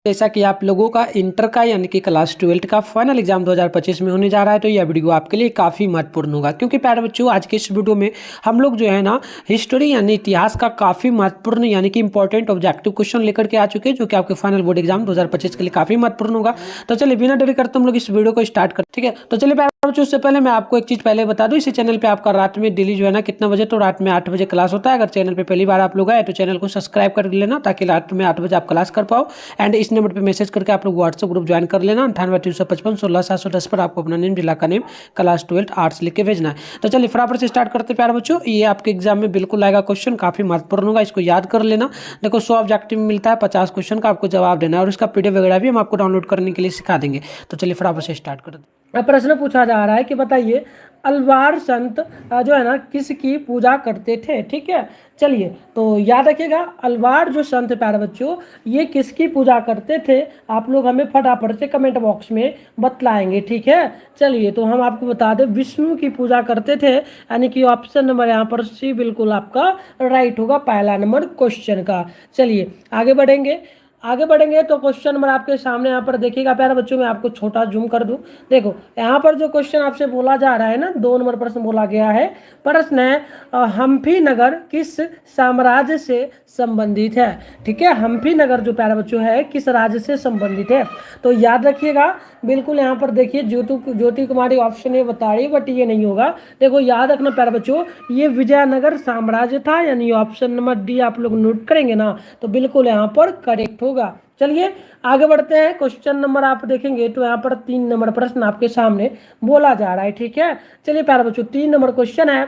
जैसा कि आप लोगों का इंटर का यानी कि क्लास 12 का फाइनल एग्जाम 2025 में होने जा रहा है, तो यह वीडियो आपके लिए काफ़ी महत्वपूर्ण होगा, क्योंकि प्यारे बच्चों आज के इस वीडियो में हम लोग जो है ना हिस्ट्री यानी इतिहास का काफ़ी महत्वपूर्ण यानी कि इंपॉर्टेंट ऑब्जेक्टिव क्वेश्चन लेकर के आ चुके हैं, जो कि आपके फाइनल बोर्ड एग्जाम 2025 के लिए काफ़ी महत्वपूर्ण होगा। तो चलिए बिना देरी करते हम लोग इस वीडियो को स्टार्ट करते, ठीक है। तो चलिए प्यारे बच्चों, उससे पहले मैं आपको एक चीज़ पहले बता दूं, इसी चैनल पे आपका रात में डेली जो है ना कितना बजे, तो रात में 8 बजे क्लास होता है। अगर चैनल पे पहली बार आप लोग आए तो चैनल को सब्सक्राइब कर लेना, ताकि रात में 8 बजे आप क्लास कर पाओ। एंड इस नंबर पे मैसेज करके आप लोग व्हाट्सएप ग्रुप ज्वाइन कर लेना 98 355 16 710 पर। आपको अपना नेम, जिला का नेम, क्लास 12 आर्ट्स लिख के भेजना है। तो चलिए फटाफट से स्टार्ट करते प्यारे बच्चों। ये आपके एग्जाम में बिल्कुल आएगा क्वेश्चन, काफी महत्वपूर्ण होगा, इसको याद कर लेना। देखो 100 ऑब्जेक्टिव मिलता है, 50 क्वेश्चन का आपको जवाब देना है, और इसका पीडीएफ वगैरह भी हम आपको डाउनलोड करने के लिए सिखा देंगे। तो चलिए फटाफट से स्टार्ट करते। अब प्रश्न पूछा जा रहा है कि बताइए अलवार संत जो है ना किसकी पूजा करते थे, ठीक है। चलिए तो याद रखिएगा, अलवार जो संत प्यारे बच्चों ये किसकी पूजा करते थे, आप लोग हमें फटाफट से कमेंट बॉक्स में बतलाएंगे, ठीक है। चलिए तो हम आपको बता दें, विष्णु की पूजा करते थे, यानी कि ऑप्शन नंबर यहाँ पर सी बिल्कुल आपका राइट होगा पहला नंबर क्वेश्चन का। चलिए आगे बढ़ेंगे तो क्वेश्चन नंबर आपके सामने यहाँ पर देखिएगा प्यारे बच्चों, मैं आपको छोटा जूम कर दूं। देखो यहाँ पर जो क्वेश्चन आपसे बोला जा रहा है ना, 2 नंबर प्रश्न बोला गया है। प्रश्न है हम्फी नगर किस साम्राज्य से संबंधित है, ठीक है। हम्फी नगर जो प्यारे बच्चों है किस राज्य से संबंधित है, तो याद रखिएगा बिल्कुल। यहाँ पर देखिए ज्योति कुमारी ऑप्शन ए बता रही है, बट ये नहीं होगा। देखो याद रखना प्यारे बच्चों, ये विजयनगर साम्राज्य था, यानी ऑप्शन नंबर डी आप लोग नोट करेंगे ना, तो बिल्कुल यहाँ पर करेक्ट होगा। चलिए आगे बढ़ते हैं। क्वेश्चन नंबर आप देखेंगे तो यहाँ पर 3 नंबर प्रश्न आपके सामने बोला जा रहा है, ठीक है। चलिए प्यारे बच्चों 3 नंबर क्वेश्चन है,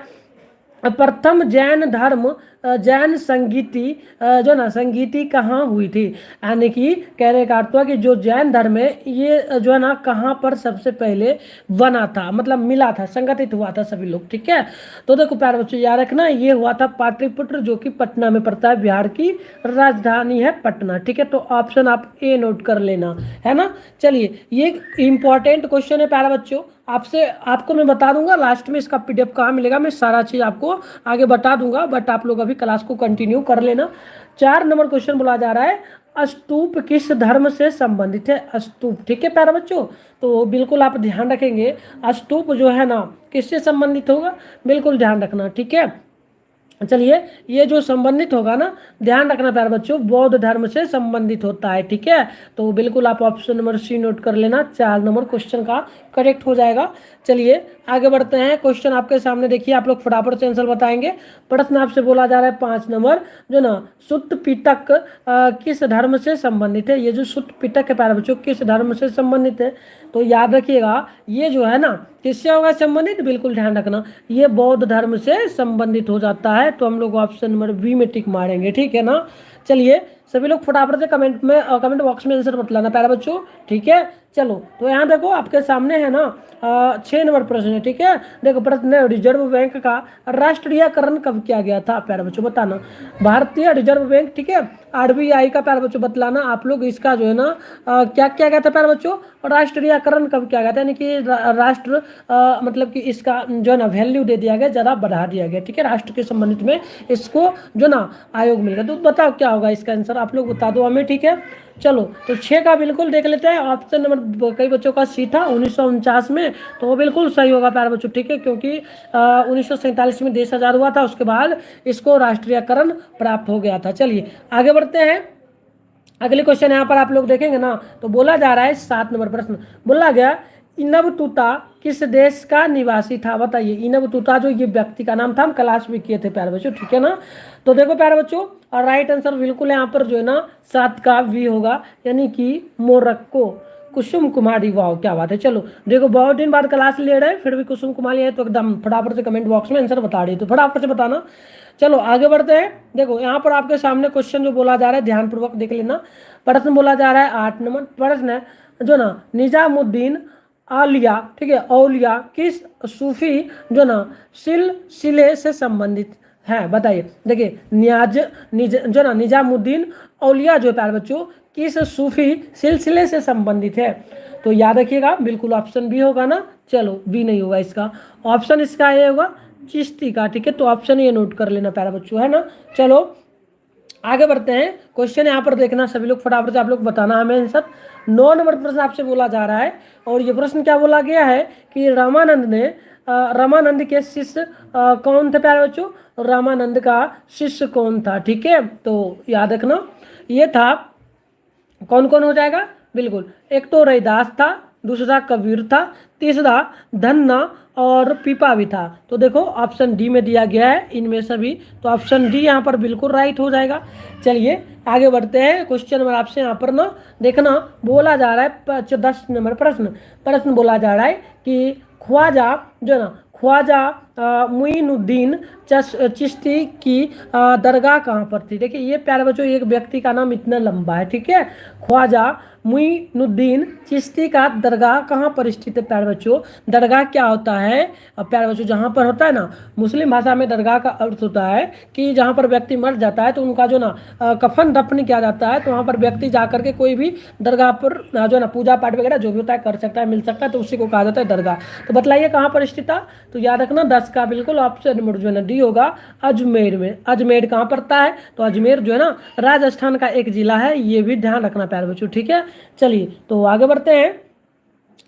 प्रथम जैन धर्म जैन संगीति जो ना संगीति कहाँ हुई थी, यानी कि कहने का अर्थ हुआ कि जो जैन धर्म है ये जो है ना कहाँ पर सबसे पहले बना था, मतलब मिला था, संगठित हुआ था सभी लोग, ठीक है। तो देखो प्यारे बच्चों याद रखना, ये हुआ था पाटलिपुत्र, जो कि पटना में पड़ता है, बिहार की राजधानी है पटना, ठीक है। तो ऑप्शन आप ए नोट कर लेना, है ना। चलिए ये इंपॉर्टेंट क्वेश्चन है प्यारे बच्चों, आपको मैं बता दूंगा लास्ट में इसका पीडीएफ कहाँ मिलेगा, मैं सारा चीज आपको आगे बता दूंगा, बट आप लोग अभी क्लास को कंटिन्यू कर लेना। 4 नंबर क्वेश्चन बोला जा रहा है, स्तूप किस धर्म से संबंधित है, स्तूप, ठीक है प्यारे बच्चों। तो बिल्कुल आप ध्यान रखेंगे, स्तूप जो है ना किससे संबंधित होगा, बिल्कुल ध्यान रखना, ठीक है। चलिए ये जो संबंधित होगा ना, ध्यान रखना प्यारे बच्चों, बौद्ध धर्म से संबंधित होता है, ठीक है। तो बिल्कुल आप ऑप्शन नंबर सी नोट कर लेना, 4 नंबर क्वेश्चन का करेक्ट हो जाएगा। चलिए आगे बढ़ते हैं। क्वेश्चन आपके सामने देखिए, आप लोग फटाफट से आंसर बताएंगे। प्रश्न आपसे बोला जा रहा है 5 नंबर, जो ना सुत्त पिटक किस धर्म से संबंधित है। ये जो सुत्त पिटक है प्यारे बच्चों किस धर्म से संबंधित है, तो याद रखिएगा ये जो है ना किससे होगा संबंधित, बिल्कुल ध्यान रखना, ये बौद्ध धर्म से संबंधित हो जाता है। तो हम लोग ऑप्शन नंबर बी में टिक मारेंगे, ठीक है ना। चलिए सभी लोग फटाफट से कमेंट बॉक्स में आंसर बतलाना प्यारे बच्चों, ठीक है। चलो तो यहाँ देखो आपके सामने है ना 6 नंबर प्रश्न है, ठीक है। देखो प्रश्न है, रिजर्व बैंक का राष्ट्रीयकरण कब किया गया था, प्यारे बच्चों बताना। भारतीय रिजर्व बैंक, ठीक है, आरबीआई का प्यारे बच्चों बतलाना आप लोग, इसका जो है ना क्या किया गया था प्यारे बच्चों, राष्ट्रीयकरण कब किया गया था, यानी कि राष्ट्र मतलब कि इसका जो है ना वैल्यू दे दिया गया, ज़्यादा बढ़ा दिया गया, ठीक है। राष्ट्र के संबंधित में इसको जो ना आयोग मिल गया। तो बताओ क्या होगा इसका आंसर, आप लोग बता दो हमें, ठीक है। चलो तो 6 का बिल्कुल देख लेते हैं। ऑप्शन नंबर कई बच्चों का सी था 1949 में, तो वो बिल्कुल सही होगा प्यारे बच्चों, ठीक है, क्योंकि 1947 में देश आज़ाद हुआ था, उसके बाद इसको राष्ट्रीयकरण प्राप्त हो गया था। चलिए आगे बढ़ते हैं। अगले क्वेश्चन यहाँ पर आप लोग देखेंगे ना, तो बोला जा रहा है 7 नंबर प्रश्न, बोला गया इनबतूता किस देश का निवासी था, बताइए। इनबतूता जो ये व्यक्ति का नाम था, हम क्लास में किए थे प्यारे बच्चों, ठीक है ना। तो देखो प्यारे बच्चों और राइट आंसर बिल्कुल यहाँ पर जो है ना 7 का वी होगा, यानी कि मोरक्को, कुसुम कुमारी। वाह क्या बात है। चलो देखो बहुत दिन बाद क्लास ले रहे हैं, फिर भी कुसुम कुमारी है, तो एकदम फटाफट से कमेंट बॉक्स में आंसर बता रही, तो फटाफट से बताना। चलो आगे बढ़ते हैं। देखो यहाँ पर आपके सामने क्वेश्चन जो बोला जा रहा है ध्यानपूर्वक देख लेना। प्रश्न बोला जा रहा है 8 नंबर प्रश्न है, जो ना निजामुद्दीन आलिया, ठीक है, औलिया किस सूफी जो ना सिलसिले से संबंधित है, बताइए। देखिए जो ना निजामुद्दीन औलिया जो प्यारे बच्चों किस सूफी सिलसिले से संबंधित है, तो याद रखिएगा बिल्कुल ऑप्शन बी होगा ना। चलो बी नहीं होगा इसका, ऑप्शन इसका ये होगा चिश्ती का, ठीक है। तो ऑप्शन ये नोट कर लेना प्यारे बच्चों, है ना। चलो आगे बढ़ते हैं। क्वेश्चन यहाँ पर देखना सभी लोग, फटाफट से आप लोग बताना हमें आंसर। 9 नंबर प्रश्न आपसे बोला जा रहा है और ये प्रश्न क्या बोला गया है कि रामानंद के शिष्य कौन थे प्यारे बच्चों? रामानंद का शिष्य कौन था? ठीक है, तो याद रखना ये था। कौन कौन हो जाएगा? बिल्कुल, एक तो रैदास था, दूसरा कबीर था, तीसरा धन्ना और पीपा भी था। तो देखो ऑप्शन डी में दिया गया है इनमें सभी, तो ऑप्शन डी यहाँ पर बिल्कुल राइट हो जाएगा। चलिए आगे बढ़ते हैं। क्वेश्चन नंबर आपसे यहाँ पर ना देखना बोला जा रहा है 10 नंबर प्रश्न बोला जा रहा है कि ख्वाजा जो ना ख्वाजा मुइनुद्दीन चिश्ती की दरगाह कहाँ पर थी? देखिए ये प्यारे बच्चों एक व्यक्ति का नाम इतना लंबा है, ठीक है। ख्वाजा मुइनुद्दीन चिश्ती का दरगाह कहाँ पर स्थित है प्यारे बच्चों? दरगाह क्या होता है प्यारे बच्चों? जहाँ पर होता है ना, मुस्लिम भाषा में दरगाह का अर्थ होता है कि जहाँ पर व्यक्ति मर जाता है तो उनका जो ना कफन दफन किया जाता है, तो वहाँ पर व्यक्ति जाकर के कोई भी दरगाह पर जो ना पूजा पाठ वगैरह जो भी होता है कर सकता है, मिल सकता है, तो उसी को कहा जाता है दरगाह। तो बतलाइए कहाँ पर स्थित था? तो याद रखना 10 का बिल्कुल ऑप्शन नंबर जो है ना डी होगा, अजमेर में। अजमेर कहाँ पड़ता है? तो अजमेर जो है ना राजस्थान का एक जिला है, ये भी ध्यान रखना प्यारे बच्चों, ठीक है। चलिए तो आगे बढ़ते हैं।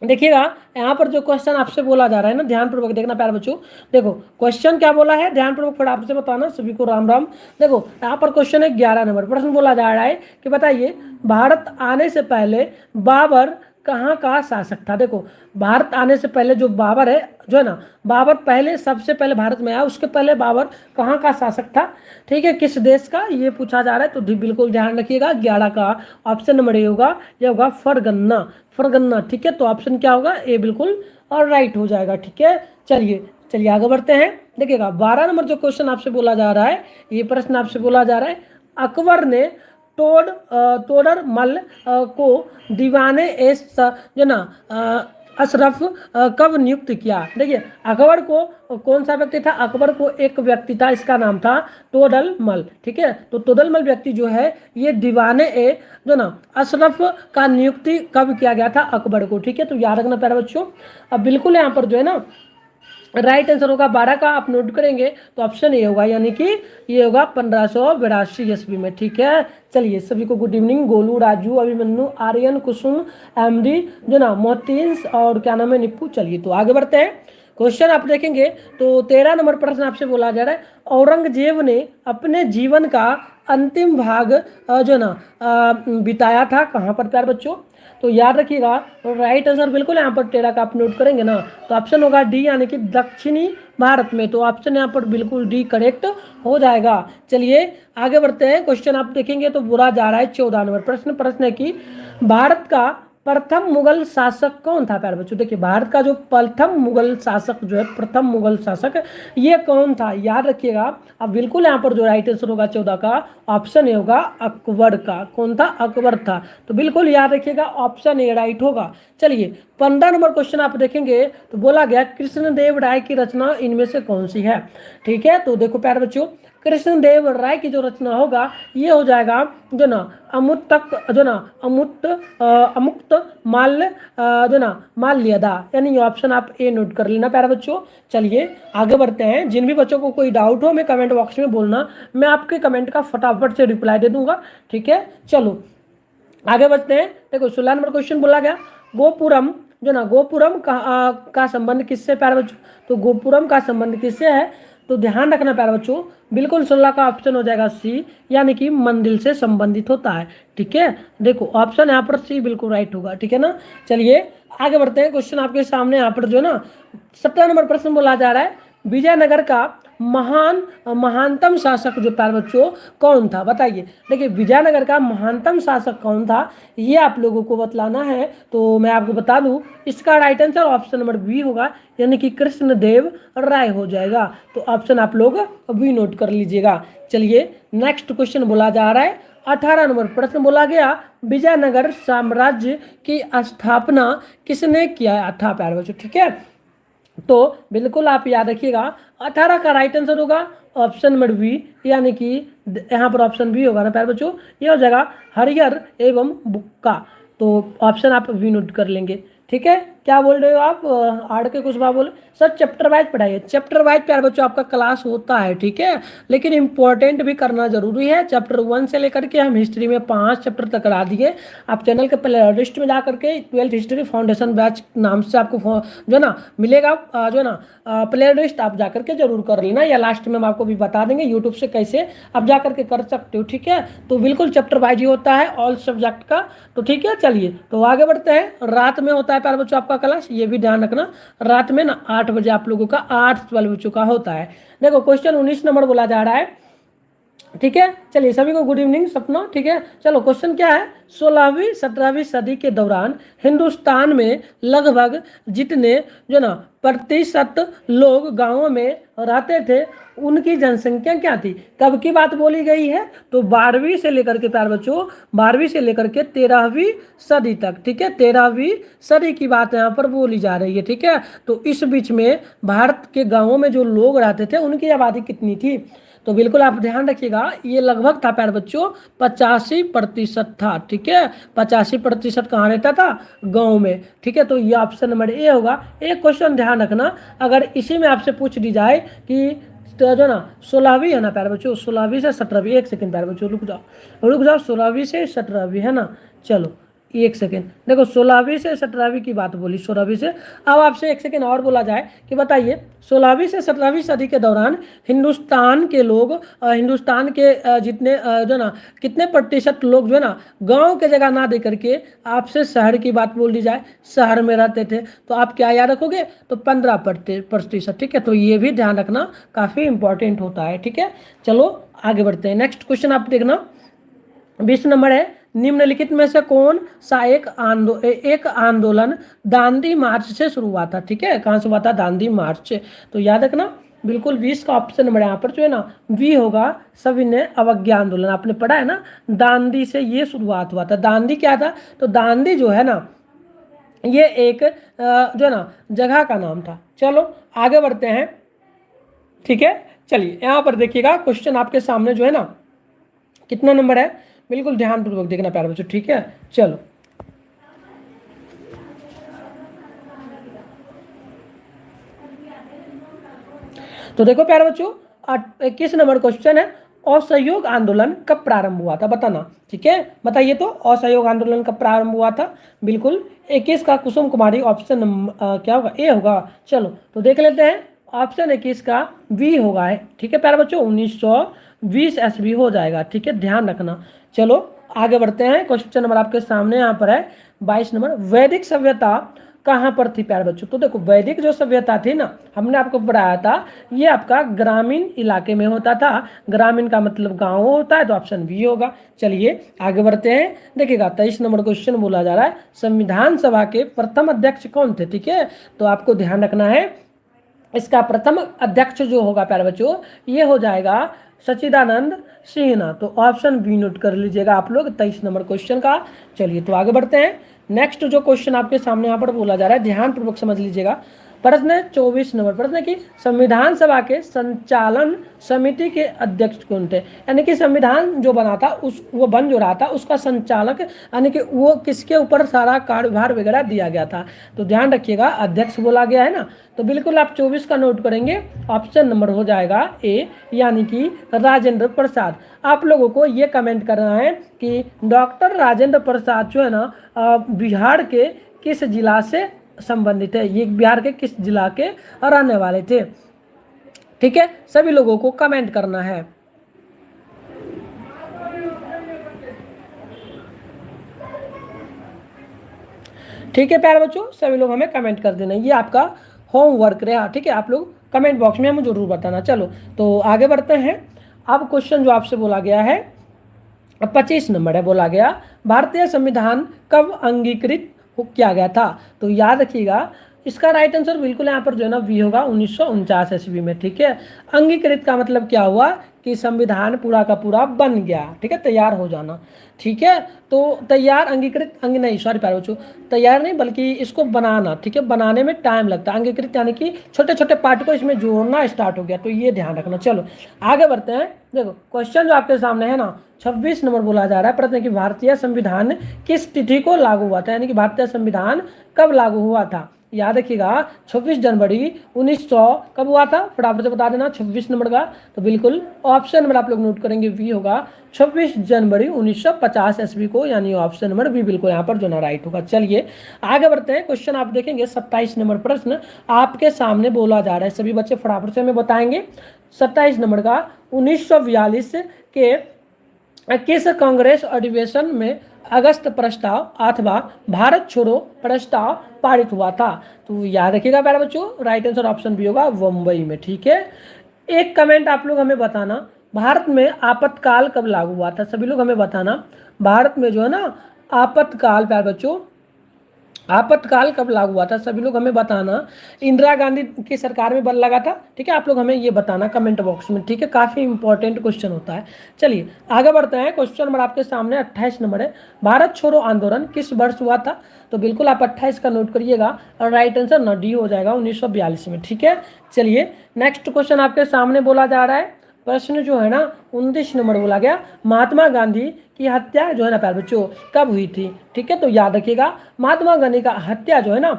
देखिएगा यहाँ पर जो क्वेश्चन आपसे बोला जा रहा है ना, ध्यानपूर्वक देखना प्यारे बच्चों। देखो क्वेश्चन क्या बोला है, ध्यानपूर्वक फटाफट आपसे बताना, सभी को राम राम। देखो यहाँ पर क्वेश्चन है 11 नंबर प्रश्न बोला जा रहा है कि बताइए भारत आने से पहले बाबर कहाँ का शासक था? देखो भारत आने से पहले जो बाबर है जो है ना, बाबर पहले सबसे पहले भारत में आया, उसके पहले बाबर कहाँ का शासक था? ठीक है, किस देश का ये पूछा जा रहा है, तो बिल्कुल ध्यान रखिएगा। 11 का ऑप्शन नंबर ए होगा, ये होगा फरगन्ना। ठीक है, तो ऑप्शन क्या होगा? ए बिल्कुल और राइट हो जाएगा। ठीक है, चलिए आगे बढ़ते हैं। देखिएगा 12 नंबर जो क्वेश्चन आपसे बोला जा रहा है, ये प्रश्न आपसे बोला जा रहा है, अकबर ने तोडरमल को दीवाने जो ना अशरफ कब नियुक्त किया? देखिए अकबर को कौन सा व्यक्ति था? अकबर को एक व्यक्ति था, इसका नाम था तोडरमल। ठीक है, तो तोडरमल व्यक्ति जो है ये दीवाने जो ना अशरफ का नियुक्ति कब किया गया था? अकबर को। ठीक है, तो याद रखना प्यारे बच्चों। अब बिल्कुल यहाँ पर जो है ना राइट आंसर होगा 12 का, आप नोट करेंगे तो ऑप्शन ए होगा, यानी कि ये होगा 1582 ईस्वी में। ठीक है, चलिए सभी को गुड इवनिंग। गोलू, राजू, अभिमन्यु, आर्यन, कुसुम, एमडी जो ना मोहतीन और क्या नाम है निप्पू। चलिए तो आगे बढ़ते हैं। क्वेश्चन आप देखेंगे तो 13 नंबर प्रश्न आपसे बोला जा रहा है, औरंगजेब ने अपने जीवन का अंतिम भाग जो ना बिताया था कहाँ पर प्यारे बच्चों? तो याद रखिएगा राइट आंसर बिल्कुल यहाँ पर 13 का आप नोट करेंगे ना, तो ऑप्शन होगा डी, यानी कि दक्षिणी भारत में। तो ऑप्शन यहाँ पर बिल्कुल डी करेक्ट हो जाएगा। चलिए आगे बढ़ते हैं। क्वेश्चन आप देखेंगे तो बोला जा रहा है 14 नंबर प्रश्न है कि भारत का प्रथम मुगल शासक कौन था प्यारे बच्चों? देखिए भारत का जो प्रथम मुगल शासक जो है, प्रथम मुगल शासक ये कौन था? याद रखिएगा। अब बिल्कुल यहाँ पर जो राइट आंसर होगा 14 का ऑप्शन ए होगा, अकबर का। कौन था? अकबर था। तो बिल्कुल याद रखिएगा ऑप्शन ए राइट होगा। चलिए 15 नंबर क्वेश्चन आप देखेंगे तो बोला गया कृष्णदेव राय की रचना इनमें से कौन सी है? ठीक है, तो देखो प्यारे बच्चों कृष्णदेव राय की जो रचना होगा ये हो जाएगा जो ना अमुक्त माल्य जो ना माल्यदा, यानी ये ऑप्शन आप ए नोट कर लेना प्यारे बच्चों। चलिए आगे बढ़ते हैं। जिन भी बच्चों को कोई डाउट हो हमें कमेंट बॉक्स में बोलना, मैं आपके कमेंट का फटाफट से रिप्लाई दे दूंगा। ठीक है, चलो आगे बढ़ते हैं। देखो 16 नंबर क्वेश्चन बोला गया, गोपुरम जो ना गोपुरम का संबंध किससे प्यारे बच्चों? तो गोपुरम का संबंध किससे है? तो ध्यान रखना प्यारे बच्चों, बिल्कुल 16 का ऑप्शन हो जाएगा सी, यानी कि मंदिर से संबंधित होता है। ठीक है, देखो ऑप्शन यहाँ पर सी बिल्कुल राइट होगा। ठीक है ना, चलिए आगे बढ़ते हैं। क्वेश्चन आपके सामने यहाँ पर जो है ना 17 नंबर प्रश्न बोला जा रहा है, विजयनगर का महानतम शासक जो प्यारे बच्चों कौन था? बताइए। देखिए विजयनगर का महानतम शासक कौन था ये आप लोगों को बतलाना है। तो मैं आपको बता दूं इसका right answer option number B होगा, यानी कि कृष्णदेव राय हो जाएगा। तो ऑप्शन आप लोग बी नोट कर लीजिएगा। चलिए नेक्स्ट क्वेश्चन बोला जा रहा है 18 नंबर प्रश्न बोला गया, विजयनगर साम्राज्य की स्थापना किसने किया था प्यारे बच्चों? ठीक है, तो बिल्कुल आप याद रखिएगा 18 का राइट आंसर होगा ऑप्शन नंबर बी, यानी कि यहाँ पर ऑप्शन बी होगा ना प्यारे बच्चों, ये हो जाएगा हरिहर एवं बुक्का। तो ऑप्शन आप बी नोट कर लेंगे। ठीक है, क्या बोल रहे हो आप? आड़ के कुछ बात बोले सर, चैप्टर वाइज पढ़ाइए। चैप्टर वाइज प्यारे बच्चों आपका क्लास होता है, ठीक है, लेकिन इंपॉर्टेंट भी करना जरूरी है। चैप्टर 1 से लेकर के हम हिस्ट्री में 5 चैप्टर तक करा दिए। आप चैनल के प्ले लिस्ट में जा करके 12th हिस्ट्री फाउंडेशन बैच नाम से आपको जो है ना मिलेगा, जो है ना प्ले लिस्ट, आप जा करके जरूर कर लेना, या लास्ट में हम आपको भी बता देंगे यूट्यूब से कैसे आप जा करके कर सकते हो, ठीक है। तो बिल्कुल चैप्टर वाइज ही होता है ऑल सब्जेक्ट का। तो ठीक है, चलिए तो आगे बढ़ते हैं। रात में होता है प्यारे बच्चों आपका क्लास, ये भी ध्यान रखना, रात में ना 8 बजे आप लोगों का 8-12 बच्चों का होता है। देखो क्वेश्चन 19 नंबर बोला जा रहा है, ठीक है। चलिए सभी को गुड इवनिंग सपना, ठीक है। चलो क्वेश्चन क्या है, 16वीं 17वीं सदी के दौरान हिंदुस्तान में लगभग जितने जो ना प्रतिशत लोग गांवों में रहते थे उनकी जनसंख्या क्या थी? कब की बात बोली गई है? तो 12वीं से लेकर के प्यारे बच्चों 12वीं से लेकर के 13वीं सदी तक, ठीक है, 13वीं सदी की बात यहाँ पर बोली जा रही है, ठीक है। तो इस बीच में भारत के गांवों में जो लोग रहते थे उनकी आबादी कितनी थी? तो बिल्कुल आप ध्यान रखिएगा, ये लगभग था प्यारे बच्चों 85% था, ठीक है। 85% कहाँ रहता था? गांव में, ठीक है। तो ये ऑप्शन नंबर ए होगा। एक क्वेश्चन ध्यान रखना, अगर इसी में आपसे पूछ दी जाए कि तो जो ना 16वीं है ना प्यारे बच्चों, 16वीं से 17वीं, एक सेकंड प्यारे बच्चों रुक जाओ, 16वीं से 17वीं है ना, चलो एक सेकेंड, देखो 16वीं से 17वीं की बात बोली, 16वीं से। अब आपसे एक सेकेंड और बोला जाए कि बताइए 16वीं से 17वीं सदी के दौरान हिंदुस्तान के लोग, हिंदुस्तान के जितने जो ना कितने प्रतिशत लोग जो है ना गांव के जगह ना दे करके आपसे शहर की बात बोल दी जाए, शहर में रहते थे, तो आप क्या याद रखोगे? तो 15%, ठीक है। तो ये भी ध्यान रखना, काफ़ी इंपॉर्टेंट होता है, ठीक है। चलो आगे बढ़ते हैं। नेक्स्ट क्वेश्चन आप देखना, 20 नंबर है, निम्नलिखित में से कौन सा एक आंदोलन दांडी मार्च से शुरू हुआ था? ठीक है, कहाँ से हुआ था? दांडी मार्च से। तो याद रखना बिल्कुल 20 का ऑप्शन नंबर यहाँ पर जो है ना वी होगा, सविनय अवज्ञा आंदोलन। आपने पढ़ा है ना, दांडी से ये शुरुआत हुआ था। दांडी क्या था? तो दांडी जो है ना ये एक जो है ना जगह का नाम था। चलो आगे बढ़ते हैं, ठीक है। चलिए यहाँ पर देखिएगा, क्वेश्चन आपके सामने जो है ना कितना नंबर है, बिल्कुल ध्यानपूर्वक देखना प्यारे बच्चों, ठीक है। चलो तो देखो प्यारे बच्चों, 21 नंबर क्वेश्चन है, असहयोग आंदोलन कब प्रारंभ हुआ था? बताना, ठीक है, बताइए तो असहयोग आंदोलन कब प्रारंभ हुआ था? बिल्कुल 21 का कुसुम कुमारी ऑप्शन क्या होगा? ए होगा। चलो तो देख लेते हैं, ऑप्शन 21 का बी होगा, ठीक है प्यारे बच्चों, 1920 ईस्वी हो जाएगा, ठीक है, ध्यान रखना। चलो आगे बढ़ते हैं, क्वेश्चन नंबर आपके सामने यहाँ पर है 22 नंबर, वैदिक सभ्यता कहाँ पर थी प्यारे बच्चों? तो देखो वैदिक जो सभ्यता थी ना, हमने आपको पढ़ाया था, ये आपका ग्रामीण इलाके में होता था। ग्रामीण का मतलब गाँव होता है, तो ऑप्शन बी होगा। चलिए आगे बढ़ते हैं, देखिएगा 23 नंबर क्वेश्चन बोला जा रहा है, संविधान सभा के प्रथम अध्यक्ष कौन थे? ठीक है, तो आपको ध्यान रखना है, इसका प्रथम अध्यक्ष जो होगा प्यारे बच्चों ये हो जाएगा सच्चिदानंद सिन्हा। तो ऑप्शन बी नोट कर लीजिएगा आप लोग 23 नंबर क्वेश्चन का। चलिए तो आगे बढ़ते हैं, नेक्स्ट जो क्वेश्चन आपके सामने यहाँ पर बोला जा रहा है, ध्यानपूर्वक समझ लीजिएगा। प्रश्न 24 नंबर, प्रश्न की संविधान सभा के संचालन समिति के अध्यक्ष कौन थे? यानी कि संविधान जो बना था उस वो बन जो रहा था उसका संचालक, यानी कि वो किसके ऊपर सारा कार्यभार वगैरह दिया गया था? तो ध्यान रखिएगा, अध्यक्ष बोला गया है ना, तो बिल्कुल आप 24 का नोट करेंगे, ऑप्शन नंबर हो जाएगा ए, यानी कि राजेंद्र प्रसाद। आप लोगों को ये कमेंट करना है कि डॉक्टर राजेंद्र प्रसाद जो है ना बिहार के किस जिला से संबंधित है, ये बिहार के किस जिला के रहने वाले थे? ठीक है, सभी लोगों को कमेंट करना है। ठीक है प्यारे बच्चों, सभी लोग हमें कमेंट कर देना, ये आपका होमवर्क रहा। ठीक है, आप लोग कमेंट बॉक्स में हमें जरूर बताना। चलो तो आगे बढ़ते हैं, अब क्वेश्चन जो आपसे बोला गया है 25 नंबर है, बोला गया भारतीय संविधान कब अंगीकृत किया गया था? तो याद रखिएगा, इसका राइट आंसर बिल्कुल यहाँ पर जो है ना वी होगा, 1949 ईस्वी में। ठीक है, अंगीकृत का मतलब क्या हुआ कि संविधान पूरा का पूरा बन गया, ठीक है, तैयार हो जाना, ठीक है। तो तैयार अंगीकृत नहीं, सॉरी प्यारे बच्चों, तैयार नहीं बल्कि इसको बनाना, ठीक है, बनाने में टाइम लगता है। अंगीकृत यानी कि छोटे छोटे पार्ट को इसमें जोड़ना स्टार्ट हो गया, तो ये ध्यान रखना। चलो आगे बढ़ते हैं। देखो क्वेश्चन जो आपके सामने है ना 26 नंबर बोला जा रहा है, प्रश्न कि भारतीय संविधान किस तिथि को लागू हुआ था, यानी कि भारतीय संविधान कब लागू हुआ था। याद रखिएगा 26 जनवरी 1900 कब हुआ था, फटाफट से बता देना 26 नंबर का। तो बिल्कुल ऑप्शन नंबर आप लोग नोट करेंगे बी होगा, 26 जनवरी 1950 ईस्वी को, यानी ऑप्शन नंबर बी बिल्कुल यहाँ पर जो ना राइट होगा। चलिए आगे बढ़ते हैं। क्वेश्चन आप देखेंगे 27 नंबर प्रश्न आपके सामने बोला जा रहा है, सभी बच्चे फटाफट से हमें बताएंगे। 27 नंबर का 1942 के किस कांग्रेस अधिवेशन में अगस्त प्रस्ताव अथवा भारत छोड़ो प्रस्ताव पारित हुआ था। तो याद रखिएगा प्यारे बच्चों, राइट आंसर ऑप्शन बी होगा, मुंबई में, ठीक है। एक कमेंट आप लोग हमें बताना, भारत में आपातकाल कब लागू हुआ था, सभी लोग हमें बताना। भारत में जो है ना आपातकाल, प्यारे बच्चों आपातकाल कब लागू हुआ था, सभी लोग हमें बताना। इंदिरा गांधी की सरकार में बल लगा था, ठीक है, आप लोग हमें ये बताना कमेंट बॉक्स में, ठीक है, काफ़ी इंपॉर्टेंट क्वेश्चन होता है। चलिए आगे बढ़ते हैं। क्वेश्चन नंबर आपके सामने 28 नंबर है, भारत छोड़ो आंदोलन किस वर्ष हुआ था। तो बिल्कुल आप 28 का नोट करिएगा और राइट आंसर ना डी हो जाएगा 1942 में, ठीक है। चलिए नेक्स्ट क्वेश्चन आपके सामने बोला जा रहा है, प्रश्न जो है ना 29 नंबर बोला गया, महात्मा गांधी की हत्या जो है ना प्यारे बच्चों कब हुई थी, ठीक है। तो याद रखिएगा महात्मा गांधी का हत्या जो है ना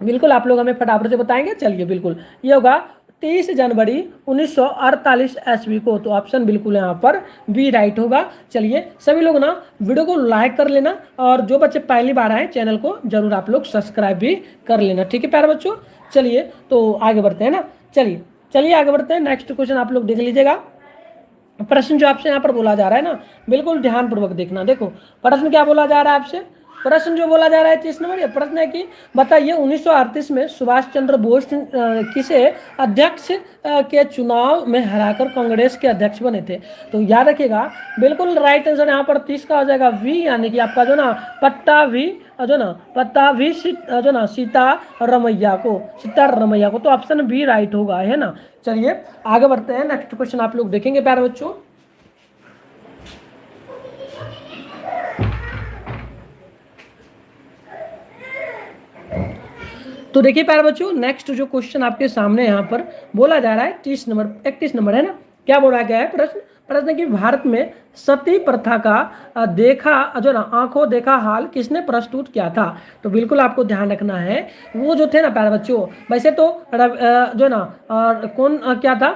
बिल्कुल आप लोग हमें फटाफट से बताएंगे। चलिए बिल्कुल ये होगा 30 जनवरी 1948 ईस्वी को, तो ऑप्शन बिल्कुल यहाँ पर बी राइट होगा। चलिए सभी लोग ना वीडियो को लाइक कर लेना और जो बच्चे पहली बार आए चैनल को जरूर आप लोग सब्सक्राइब भी कर लेना, ठीक है प्यारे बच्चों। चलिए तो आगे बढ़ते हैं ना, चलिए आगे बढ़ते हैं। नेक्स्ट क्वेश्चन आप लोग देख लीजिएगा। प्रश्न जो आपसे यहाँ पर बोला जा रहा है ना बिल्कुल ध्यानपूर्वक देखना। देखो प्रश्न क्या बोला जा रहा है आपसे, प्रश्न जो बोला जा रहा है 30 नंबर, ये प्रश्न है कि बताइए 1938 में सुभाष चंद्र बोस किसे अध्यक्ष के चुनाव में हराकर कांग्रेस के अध्यक्ष बने थे। तो याद रखिएगा बिल्कुल राइट आंसर यहाँ पर 30 का हो जाएगा वी, यानी कि आपका जो ना पट्टाभी जो ना पट्टाभी जो ना सीतारमैया को, तो ऑप्शन बी राइट होगा, है ना। चलिए आगे बढ़ते हैं। नेक्स्ट क्वेश्चन आप लोग देखेंगे प्यारे बच्चों। तो देखिए प्यारे बच्चों नेक्स्ट जो क्वेश्चन आपके सामने यहाँ पर बोला जा रहा है 31 नंबर है ना, क्या बोला गया है प्रश्न कि भारत में सती प्रथा का देखा जो ना आंखों देखा हाल किसने प्रस्तुत किया था। तो बिल्कुल आपको ध्यान रखना है, वो जो थे ना प्यारे बच्चों, वैसे तो जो ना कौन क्या था,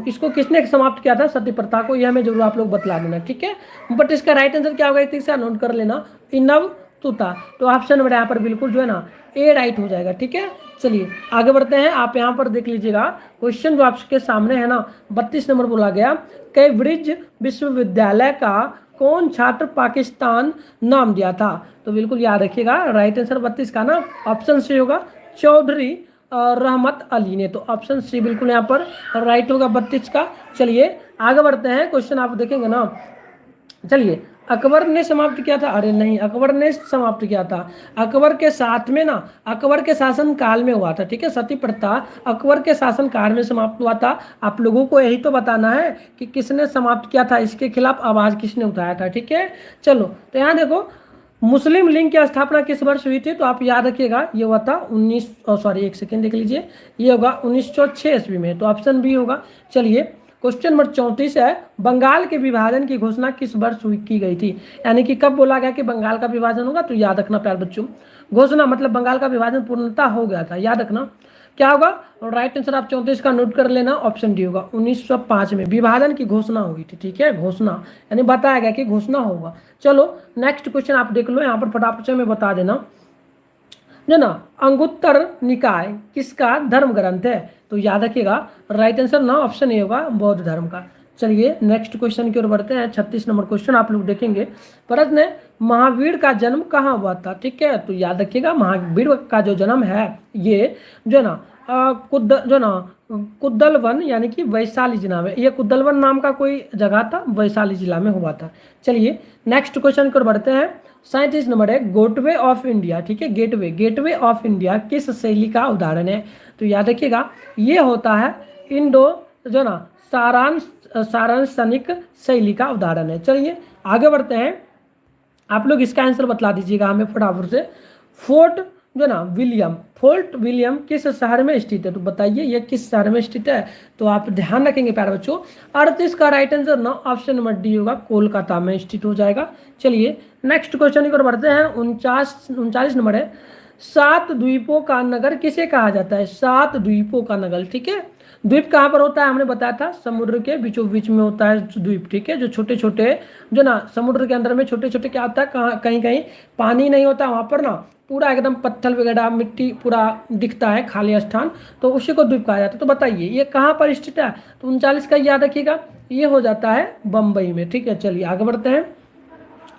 इसको किसने समाप्त किया था सती प्रथा को, ये हमें जरूर आप लोग बतला देना, ठीक है। बट इसका राइट आंसर क्या होगा एक से नोट कर लेना, इनव तुता। तो ऑप्शन नंबर यहाँ पर बिल्कुल जो है ना ए राइट हो जाएगा, ठीक है। चलिए आगे बढ़ते हैं। आप यहाँ पर देख लीजिएगा क्वेश्चन जो आपके सामने है ना 32 नंबर बोला गया, कैम्ब्रिज विश्वविद्यालय का कौन छात्र पाकिस्तान नाम दिया था। तो बिल्कुल याद रखिएगा राइट आंसर 32 का ना ऑप्शन सी होगा, चौधरी रहमत अली ने। तो ऑप्शन सी बिल्कुल यहाँ पर राइट होगा 32 का। चलिए आगे बढ़ते हैं। क्वेश्चन आप देखेंगे ना, चलिए अकबर ने समाप्त किया था, अरे नहीं अकबर ने समाप्त किया था, अकबर के साथ में ना अकबर के शासन काल में हुआ था, ठीक है। सती प्रथा अकबर के शासन काल में समाप्त हुआ था। आप लोगों को यही तो बताना है कि किसने समाप्त किया था, इसके खिलाफ आवाज़ किसने उठाया था, ठीक है। चलो तो यहाँ देखो मुस्लिम लीग की स्थापना किस वर्ष हुई थी। तो आप याद रखिएगा ये हुआ था 19 देख लीजिए, ये होगा 1906 ईस्वी में, तो ऑप्शन बी होगा। चलिए क्वेश्चन नंबर 34 है, बंगाल के विभाजन की घोषणा किस वर्ष की गई थी, यानी कि कब बोला गया कि बंगाल का विभाजन होगा। तो याद रखना प्यारे बच्चों, घोषणा मतलब बंगाल का विभाजन पूर्णतः हो गया था, याद रखना क्या होगा। और राइट आंसर आप 34 का नोट कर लेना, ऑप्शन डी होगा। 1905 में विभाजन की घोषणा हुई थी, ठीक है, घोषणा यानी बताया गया कि घोषणा होगा। चलो नेक्स्ट क्वेश्चन आप देख लो, यहाँ पर फटाफट से मैं बता देना जो ना अंगुत्तर निकाय किसका धर्म ग्रंथ है। तो याद रखिएगा राइट आंसर ना ऑप्शन ए होगा, बौद्ध धर्म का। चलिए नेक्स्ट क्वेश्चन की ओर बढ़ते हैं। 36 नंबर क्वेश्चन आप लोग देखेंगे, प्रश्न है महावीर का जन्म कहाँ हुआ था, ठीक है। तो याद रखिएगा महावीर का जो जन्म है ये जो ना कुद्दलवन यानी कि वैशाली जिला में, ये कुद्दलवन नाम का कोई जगह था, वैशाली जिला में हुआ था। चलिए नेक्स्ट क्वेश्चन की ओर बढ़ते हैं। 37 नंबर है गेटवे ऑफ इंडिया, ठीक है, गेटवे ऑफ इंडिया किस शैली का उदाहरण है। तो याद रखिएगा ये होता है इंडो जो ना सारांशनिक शैली का उदाहरण है। चलिए आगे बढ़ते हैं, आप लोग इसका आंसर बतला दीजिएगा हमें फटाफट से। फोर्ट विलियम किस शहर में स्थित है, तो बताइए ये किस शहर में स्थित है। तो आप ध्यान रखेंगे प्यारे बच्चों, 38 का राइट आंसर ना ऑप्शन नंबर डी होगा, कोलकाता में स्थित हो जाएगा। चलिए नेक्स्ट क्वेश्चन की ओर बढ़ते हैं। 39 नंबर है, 7 द्वीपों का नगर किसे कहा जाता है। 7 द्वीपों का नगर, ठीक है। द्वीप कहाँ पर होता है, हमने बताया था समुद्र के बीचों बीच में होता है द्वीप, ठीक है। जो छोटे छोटे जो ना समुद्र के अंदर में छोटे छोटे क्या होता है, कहीं कहीं पानी नहीं होता, वहाँ पर ना पूरा एकदम पत्थर वगैरह मिट्टी पूरा दिखता है, खाली स्थान, तो उसी को द्वीप कहा जाता है। तो बताइए ये कहाँ पर स्थित है। तो 39 का याद रखिएगा, ये हो जाता है बम्बई में, ठीक है। चलिए आगे बढ़ते हैं।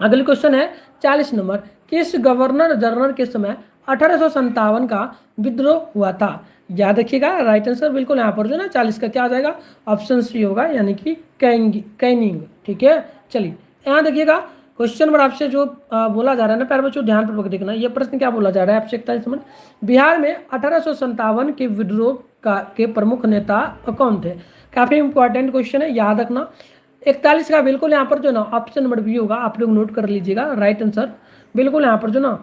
अगली क्वेश्चन है 40 नंबर, किस गवर्नर जनरल के समय 1857 का विद्रोह हुआ था। याद रखिएगा राइट आंसर बिल्कुल यहाँ पर जो ना 40 का क्या आ जाएगा, ऑप्शन सी होगा, यानी कि कैनिंग, ठीक है। चलिए यहाँ देखिएगा क्वेश्चन नंबर आपसे जो बोला जा रहा है ना प्यारे बच्चों, ध्यानपूर्वक देखना, ये प्रश्न क्या बोला जा रहा है आपसे। 41 नंबर, बिहार में 1857 के विद्रोह के प्रमुख नेता कौन थे। काफी इंपॉर्टेंट क्वेश्चन है, याद रखना। 41 का बिल्कुल यहाँ पर जो ना ऑप्शन नंबर बी होगा, आप लोग नोट कर लीजिएगा। राइट आंसर बिल्कुल यहाँ पर जो ना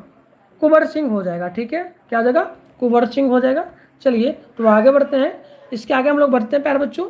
कुंवर सिंह हो जाएगा, ठीक है। क्या हो जाएगा, कुंवर सिंह हो जाएगा। चलिए तो आगे बढ़ते हैं, इसके आगे हम लोग बढ़ते हैं प्यारे बच्चों।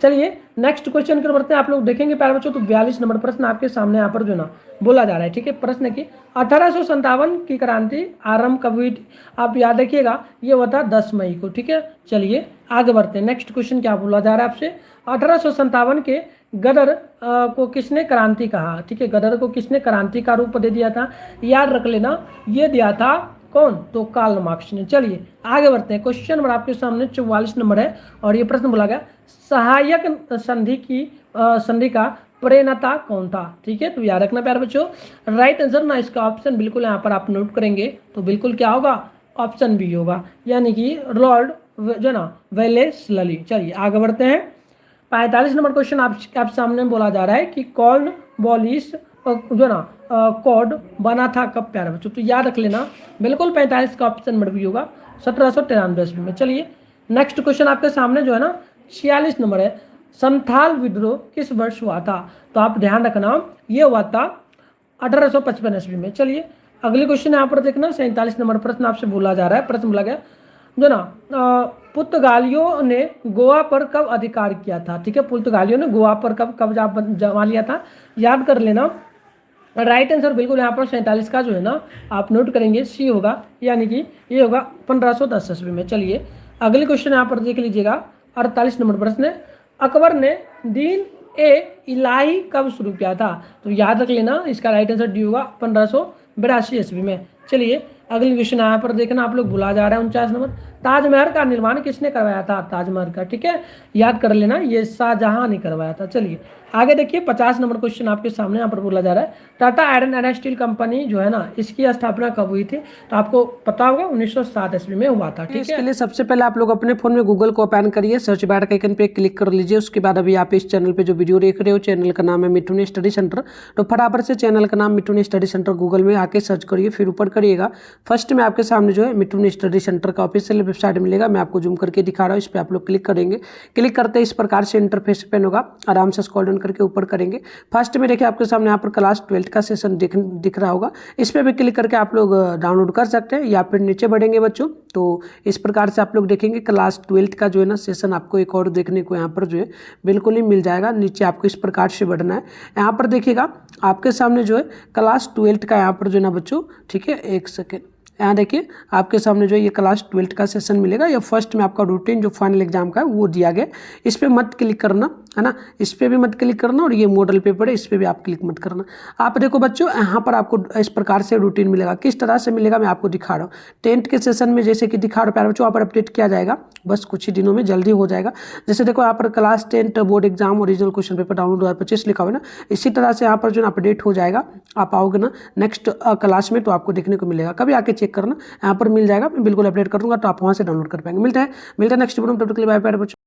चलिए नेक्स्ट क्वेश्चन की ओर बढ़ते हैं। आप लोग देखेंगे प्यारे बच्चों, तो 42 नंबर प्रश्न आपके सामने यहाँ पर जो ना बोला जा रहा है, ठीक है। प्रश्न की 1857 की क्रांति आरंभ कब हुई थी। आप याद रखिएगा ये हुआ था 10 मई को, ठीक है। चलिए आगे बढ़ते हैं। नेक्स्ट क्वेश्चन क्या बोला जा रहा है आपसे, 1857 के गदर को किसने क्रांति कहा, ठीक है। गदर को किसने क्रांति का रूप दे दिया था, याद रख लेना, ये दिया था कौन, तो कार्ल मार्क्स ने। चलिए आगे बढ़ते हैं। क्वेश्चन नंबर आपके सामने 44 नंबर है, और ये प्रश्न बोला गया, सहायक संधि का प्रेरणा कौन था, ठीक है। तो याद रखना प्यारे बच्चों, राइट आंसर ना इसका ऑप्शन बिल्कुल यहाँ पर आप नोट करेंगे, तो बिल्कुल क्या होगा, ऑप्शन बी होगा, यानी कि लॉर्ड जो ना वेलेस्ली। चलिए आगे बढ़ते हैं। 45 नंबर क्वेश्चन आप सामने बोला जा रहा है कि कौन बॉलिस जो ना कोड बना था कब प्यारे बच्चों। तो याद रख लेना बिल्कुल 45 का ऑप्शन नंबर भी होगा, 1793 में। चलिए नेक्स्ट क्वेश्चन आपके सामने जो है ना 46 नंबर है, संथाल विद्रोह किस वर्ष हुआ था। तो आप ध्यान रखना ये हुआ था 1855 ईस्वी में। चलिए अगली क्वेश्चन यहाँ पर देखना, 47 नंबर प्रश्न आपसे बोला जा रहा है। प्रश्न बोला गया जो ना पुर्तगालियों ने गोवा पर कब अधिकार किया था, ठीक है। पुर्तगालियों ने गोवा पर कब कब्जा जमा लिया था, याद कर लेना। राइट आंसर बिल्कुल यहाँ पर 47 का जो है ना आप नोट करेंगे, सी होगा, यानी कि ये होगा 1510 ईस्वी में। चलिए अगले क्वेश्चन यहाँ पर देख लीजिएगा, 48 नंबर प्रश्न है, अकबर ने दीन ए इलाही कब शुरू किया था। तो याद रख लेना इसका राइट आंसर डी होगा 1582 ईस्वी में। चलिए अगली क्वेश्चन यहाँ पर देखना, आप लोग भुला जा रहे हैं 49 नंबर, ताजमहल का निर्माण किसने करवाया था, ताजमहल का, ठीक है। याद कर लेना ये शाहजहां ने करवाया था। चलिए आगे देखिए 50 नंबर क्वेश्चन आपके सामने यहाँ पर बोला जा रहा है, Tata iron and steel company जो है ना इसकी स्थापना कब हुई थी। तो आपको पता होगा 1907 ईस्वी में हुआ था, ठीक है। इसके लिए सबसे पहले आप लोग अपने फोन में गूगल को ओपन करिए, सर्च बार के आइकन पे क्लिक कर लीजिए। उसके बाद अभी आप इस चैनल पे जो वीडियो देख रहे हो, चैनल का नाम है मिठुन स्टडी सेंटर। तो फटाफट से चैनल का नाम मिठुन स्टडी सेंटर गूगल में आके सर्च करिए, फिर ऊपर करिएगा, फर्स्ट में आपके सामने जो है मिठुन स्टडी सेंटर का ऑफिशियल वेबसाइट मिलेगा। मैं आपको जूम करके दिखा रहा हूँ, इस पर आप लोग क्लिक करेंगे। क्लिक करते इस प्रकार से इंटरफेस ओपन होगा, आराम से स्क्रॉल डाउन करके ऊपर करेंगे। फर्स्ट में देखिए आपके सामने यहाँ पर क्लास 12 का सेशन दिख रहा होगा, इस पर भी क्लिक करके आप लोग डाउनलोड कर सकते हैं, या फिर नीचे बढ़ेंगे बच्चों तो इस प्रकार से आप लोग देखेंगे क्लास 12 का जो है ना सेशन आपको एक और देखने को यहाँ पर जो है बिल्कुल ही मिल जाएगा। नीचे आपको इस प्रकार से बढ़ना है, यहाँ पर देखिएगा आपके सामने जो है क्लास 12 का यहाँ पर जो है ना बच्चों, ठीक है, एक सेकेंड, यहाँ देखिए आपके सामने जो है ये क्लास 12 का सेशन मिलेगा। या फर्स्ट में आपका रूटीन जो फाइनल एग्जाम का है वो दिया गया, इस पर मत क्लिक करना, है ना, इस पर भी मत क्लिक करना, और ये मॉडल पेपर है इस पर भी आप क्लिक मत करना। आप देखो बच्चों यहाँ पर आपको इस प्रकार से रूटीन मिलेगा, किस तरह से मिलेगा मैं आपको दिखा रहा हूँ। 10th के सेशन में जैसे कि दिखा रहा हूँ प्यारे बच्चों, यहाँ पर अपडेट किया जाएगा, बस कुछ ही दिनों में जल्दी हो जाएगा। जैसे देखो यहाँ पर class 10 board exam original question paper download 2025 लिखा हुआ है ना, इसी तरह से यहाँ पर जो है अपडेट हो जाएगा। आप आओगे ना नेक्स्ट क्लास में तो आपको देखने को मिलेगा, कभी आके चेक करना, यहाँ पर मिल जाएगा, मैं बिल्कुल अपडेट कर दूंगा, तो आप वहाँ से डाउनलोड कर पाएंगे। मिलते हैं नेक्स्ट वीडियो में, तब तक के लिए बाय बाय बच्चों।